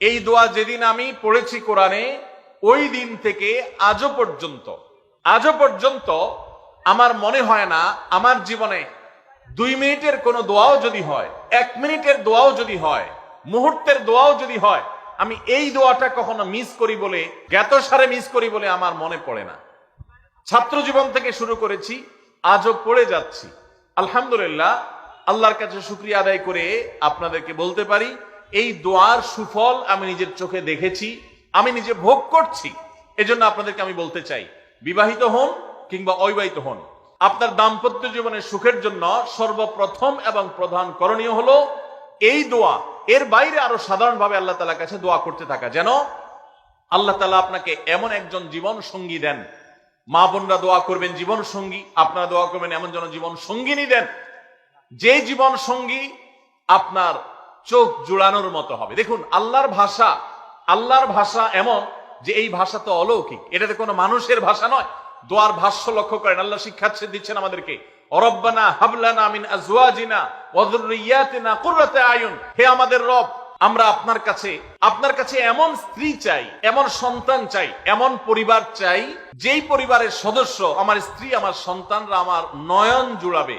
এই দোয়া যেদিন আমি পড়েছি কোরআনে, ওই দিন থেকে আজও পর্যন্ত আমার মনে হয় না আমার জীবনে 2 মিনিটের কোনো দোয়াও যদি হয়, 1 মিনিটের দোয়াও যদি হয়, মুহূর্তের দোয়াও যদি হয়, আমি এই দোয়াটা কখনো মিস করি বলে, জ্ঞাতসারে মিস করি বলে আমার মনে পড়ে না। ছাত্র জীবন থেকে শুরু করেছি, আজও পড়ে যাচ্ছি। আলহামদুলিল্লাহ, আল্লাহর কাছে শুকরিয়া আদায় করে আপনাদেরকে বলতে পারি, এই দোয়ার সুফল আমি নিজের চোখে দেখেছি, আমি নিজে ভোগ করছি। এজন্য আপনাদেরকে আমি বলতে চাই, বিবাহিত হন কিংবা অবিবাহিত হন, আপনার দাম্পত্য জীবনের সুখের জন্য সর্বপ্রথম এবং প্রধান করণীয় হলো এই দোয়া। এর বাইরে আরো সাধারণভাবে আল্লাহ তাআলার কাছে দোয়া করতে থাকা, যেন আল্লাহ তাআলা আপনাকে এমন একজন জীবন সঙ্গী দেন। মা বোনরা দোয়া করবেন জীবন সঙ্গী, আপনারা দোয়া করবেন এমন যেন জীবন সঙ্গিনী দেন, যে জীবন সঙ্গী আপনার চোখ জুড়ানোর মতো হবে। দেখুন, আল্লাহর ভাষা এমন যে এই ভাষা তো অলৌকিক, এটাতে কোনো মানুষের ভাষা নয়। দোয়ার ভাষ্য লক্ষ্য করেন, আল্লাহ শিক্ষা দিচ্ছেন আমাদেরকে, রব্বানা হাবলানা মিন আজওয়াজিনা ওয়া যুররিয়াতিনা কুররাতা আয়ুন। হে আমাদের রব, আমরা আপনার কাছে এমন স্ত্রী চাই, এমন সন্তান চাই, এমন পরিবার চাই, যেই পরিবারের সদস্য, আমার স্ত্রী, আমার সন্তানরা আমার নয়ন জুড়াবে।